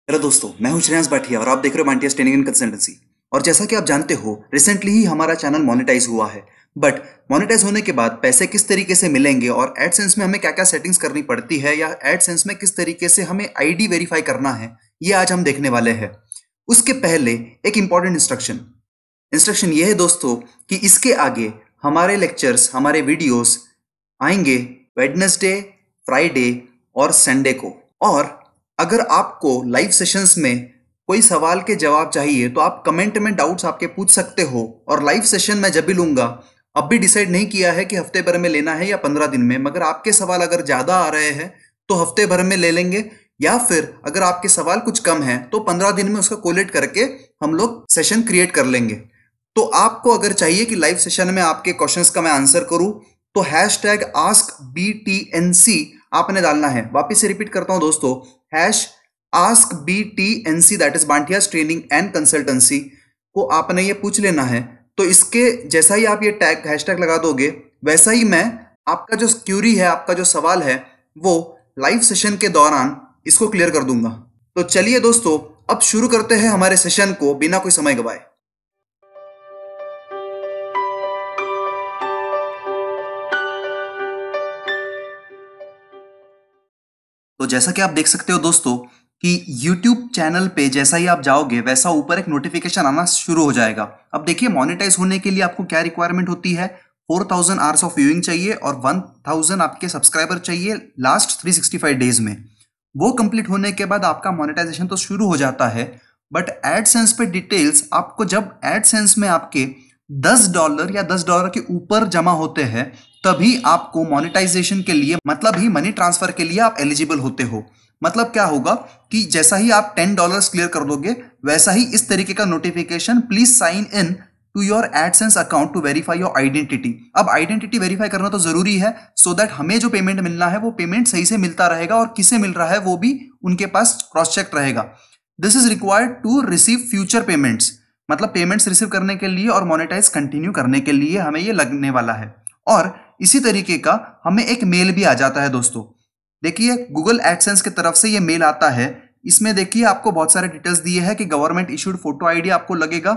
Hello दोस्तों, मैं हूं श्रेयांश भाटिया और आप देख रहे हो मांटियास ट्रेनिंग एंड कंसल्टेंसी। और जैसा कि आप जानते हो, रिसेंटली ही हमारा चैनल मोनेटाइज हुआ है। बट मोनेटाइज होने के बाद पैसे किस तरीके से मिलेंगे और एडसेंस में हमें क्या क्या सेटिंग्स करनी पड़ती है या एडसेंस में किस तरीके से हमें आईडी वेरीफाई करना है, ये आज हम देखने वाले हैं। उसके पहले एक इंपॉर्टेंट इंस्ट्रक्शन इंस्ट्रक्शन ये है दोस्तों कि इसके आगे हमारे लेक्चर्स, हमारे वीडियोस आएंगे वेडनेसडे, फ्राइडे और संडे को। और अगर आपको लाइव सेशंस में कोई सवाल के जवाब चाहिए तो आप कमेंट में डाउट्स आपके पूछ सकते हो। और लाइव सेशन मैं जब भी लूंगा, अब भी डिसाइड नहीं किया है कि हफ्ते भर में लेना है या 15 दिन में, मगर आपके सवाल अगर ज्यादा आ रहे हैं तो हफ्ते भर में ले लेंगे, या फिर अगर आपके सवाल कुछ कम है तो 15 दिन में उसका कोलेट करके हम लोग सेशन क्रिएट कर लेंगे। तो आपको अगर चाहिए कि लाइव सेशन में आपके क्वेश्चंस का मैं आंसर करूं तो हैशटैग आस्क BTNC आपने डालना है। वापिस से रिपीट करता हूं दोस्तों, hash ask BTNC, that is बांटियास ट्रेनिंग एंड कंसल्टेंसी को आपने ये पूछ लेना है। तो इसके जैसा ही आप ये टैग हैशटैग लगा दोगे, वैसा ही मैं आपका जो क्यूरी है, आपका जो सवाल है, वो लाइव सेशन के दौरान इसको क्लियर कर दूंगा। तो चलिए दोस्तों, अब शुरू करते हैं हमारे सेशन को बिना कोई समय गवाए। तो जैसा कि आप देख सकते हो दोस्तों कि YouTube चैनल पे जैसा ही आप जाओगे वैसा ऊपर एक नोटिफिकेशन आना शुरू हो जाएगा। अब देखिए, मोनेटाइज होने के लिए आपको क्या रिक्वायरमेंट होती है। 4000 आवर्स ऑफ व्यूइंग चाहिए और 1000 आपके सब्सक्राइबर चाहिए लास्ट 365 डेज में। वो कंप्लीट होने के बाद आपका मोनेटाइजेशन तो शुरू हो जाता है। बट एडसेंस पे डिटेल्स आपको जब एडसेंस में आपके $10 या $10 के ऊपर जमा होते हैं, तभी आपको मोनेटाइजेशन के लिए, मतलब ही मनी ट्रांसफर के लिए आप एलिजिबल होते हो। मतलब क्या होगा कि जैसा ही आप $10 क्लियर कर दोगे, वैसा ही इस तरीके का notification, please sign in to your AdSense account to verify your identity. अब आइडेंटिटी वेरीफाई करना तो जरूरी है, सो दैट हमें जो पेमेंट मिलना है वो पेमेंट सही से मिलता रहेगा और किसे मिल रहा है वो भी उनके पास क्रॉस चेक रहेगा। This is required to receive future payments, मतलब पेमेंट्स रिसीव करने के लिए और मोनेटाइज कंटिन्यू करने के लिए हमें ये लगने वाला है। और इसी तरीके का हमें एक मेल भी आ जाता है दोस्तों। देखिए, गूगल एडसेंस की तरफ से ये मेल आता है। इसमें देखिए आपको बहुत सारे डिटेल्स दिए हैं कि गवर्नमेंट इशूड फोटो आईडी आपको लगेगा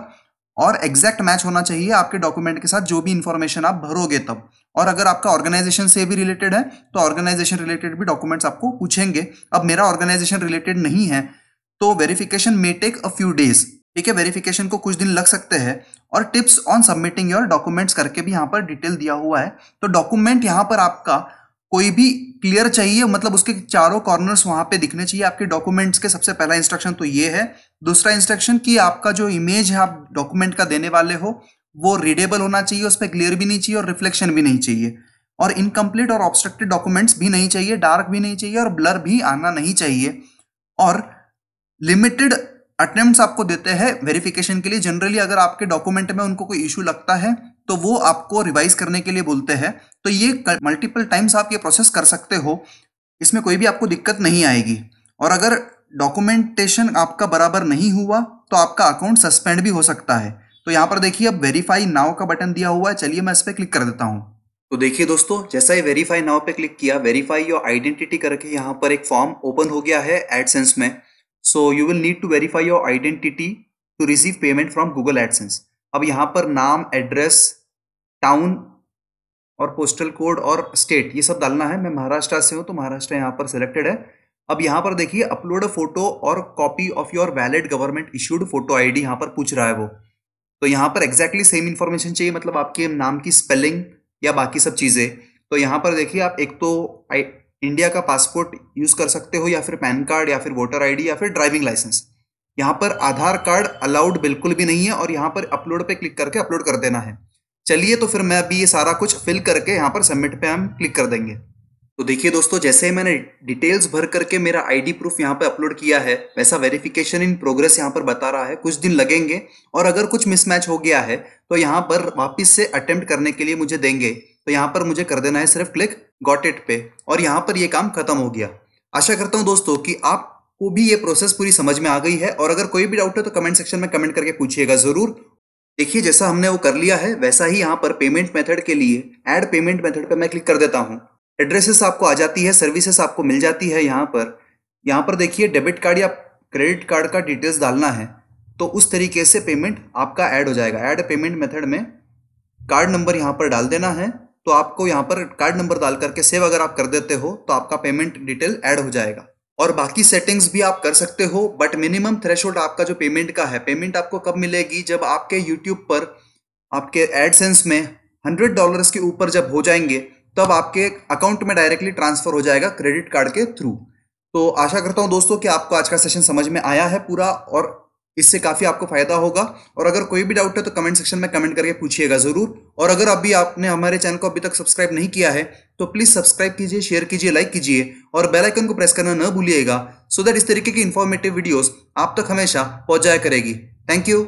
और एग्जैक्ट मैच होना चाहिए आपके डॉक्यूमेंट के साथ, जो भी इंफॉर्मेशन आप भरोगे तब। और अगर आपका ऑर्गेनाइजेशन से भी रिलेटेड है तो ऑर्गेनाइजेशन रिलेटेड भी डॉक्यूमेंट्स आपको पूछेंगे। अब मेरा ऑर्गेनाइजेशन रिलेटेड नहीं है तो verification may take a few days. ठीक है, वेरिफिकेशन को कुछ दिन लग सकते हैं। और tips on submitting your documents करके भी यहाँ पर डिटेल दिया हुआ है। तो डॉक्यूमेंट यहाँ पर आपका कोई भी क्लियर चाहिए, मतलब उसके चारों कॉर्नर्स वहां पे दिखने चाहिए आपके डॉक्यूमेंट्स के। सबसे पहला इंस्ट्रक्शन तो ये है। दूसरा इंस्ट्रक्शन कि आपका जो इमेज है आप डॉक्यूमेंट का देने वाले हो वो रीडेबल होना चाहिए, उस पर ग्लेयर भी नहीं चाहिए और रिफ्लेक्शन भी नहीं चाहिए। और इनकम्प्लीट और ऑब्स्ट्रक्टेड डॉक्यूमेंट्स भी नहीं चाहिए, डार्क भी नहीं चाहिए और ब्लर भी आना नहीं चाहिए। और लिमिटेड अटेम्प्ट्स आपको देते हैं वेरिफिकेशन के लिए। जनरली अगर आपके डॉक्यूमेंट में उनको कोई इशू लगता है तो वो आपको रिवाइज करने के लिए बोलते हैं। तो ये मल्टीपल टाइम्स आप ये प्रोसेस कर सकते हो, इसमें कोई भी आपको दिक्कत नहीं आएगी। और अगर डॉक्यूमेंटेशन आपका बराबर नहीं हुआ तो आपका अकाउंट सस्पेंड भी हो सकता है। तो यहाँ पर देखिए, अब वेरीफाई नाउ का बटन दिया हुआ है। चलिए मैं इस पर क्लिक कर देता हूँ। तो देखिए दोस्तों, जैसा ही वेरीफाई नाउ पे क्लिक किया, वेरीफाई योर आइडेंटिटी करके यहाँ पर एक फॉर्म ओपन हो गया है एडसेंस में। So you will need to verify your identity to receive payment from Google AdSense. अब यहाँ पर नाम, एड्रेस, टाउन और पोस्टल कोड और स्टेट ये सब डालना है। मैं महाराष्ट्र से हूँ तो महाराष्ट्र यहाँ पर सिलेक्टेड है। अब यहाँ पर देखिए, अपलोड अ फोटो और copy of your valid government issued photo ID यहाँ पर पूछ रहा है वो। तो यहाँ पर एग्जैक्टली सेम इन्फॉर्मेशन चाहिए, मतलब आपके नाम की स्पेलिंग या बाकी सब चीज़ें। तो यहाँ पर देखिए, आप एक तो इंडिया का पासपोर्ट यूज कर सकते हो, या फिर पैन कार्ड, या फिर वोटर आईडी, या फिर ड्राइविंग लाइसेंस। यहाँ पर आधार कार्ड अलाउड बिल्कुल भी नहीं है और यहाँ पर अपलोड पे क्लिक करके अपलोड कर देना है। चलिए, तो फिर मैं अभी ये सारा कुछ फिल करके यहाँ पर सबमिट पे हम क्लिक कर देंगे। तो देखिए दोस्तों, जैसे ही मैंने डिटेल्स भर करके मेरा आईडी प्रूफ यहाँ पे अपलोड किया है, वैसा वेरिफिकेशन इन प्रोग्रेस यहाँ पर बता रहा है। कुछ दिन लगेंगे और अगर कुछ मिसमैच हो गया है तो यहाँ पर वापस से अटेम्प्ट करने के लिए मुझे देंगे। तो यहाँ पर मुझे कर देना है सिर्फ क्लिक गॉट इट पे, और यहाँ पर ये काम खत्म हो गया। आशा करता हूँ दोस्तों कि आपको भी ये प्रोसेस पूरी समझ में आ गई है। और अगर कोई भी डाउट है तो कमेंट सेक्शन में कमेंट करके पूछिएगा जरूर। देखिए, जैसा हमने वो कर लिया है वैसा ही यहाँ पर पेमेंट मेथड के लिए ऐड पेमेंट मेथड पे मैं क्लिक कर देता हूँ। एड्रेसेस आपको आ जाती है, सर्विसेज आपको मिल जाती है यहाँ पर। यहाँ पर देखिए, डेबिट कार्ड या क्रेडिट कार्ड का डिटेल्स डालना है तो उस तरीके से पेमेंट आपका ऐड हो जाएगा। ऐड पेमेंट मेथड में कार्ड नंबर यहाँ पर डाल देना है, तो आपको यहाँ पर कार्ड नंबर डाल करके सेव अगर आप कर देते हो तो आपका पेमेंट डिटेल ऐड हो जाएगा। और बाकी सेटिंग्स भी आप कर सकते हो, बट मिनिमम थ्रेशोल्ड आपका जो पेमेंट का है, पेमेंट आपको कब मिलेगी, जब आपके यूट्यूब पर आपके एडसेंस में $100 के ऊपर जब हो जाएंगे तब आपके अकाउंट में डायरेक्टली ट्रांसफर हो जाएगा क्रेडिट कार्ड के थ्रू। तो आशा करता हूं दोस्तों कि आपको आज का सेशन समझ में आया है पूरा, और इससे काफी आपको फायदा होगा। और अगर कोई भी डाउट है तो कमेंट सेक्शन में कमेंट करके पूछिएगा जरूर। और अगर अभी आपने हमारे चैनल को अभी तक सब्सक्राइब नहीं किया है तो प्लीज सब्सक्राइब कीजिए, शेयर कीजिए, लाइक कीजिए और बेल आइकन को प्रेस करना न भूलिएगा, सो दैट इस तरीके की इंफॉर्मेटिव वीडियोस आप तक हमेशा पहुंच जाया करेगी। Thank you.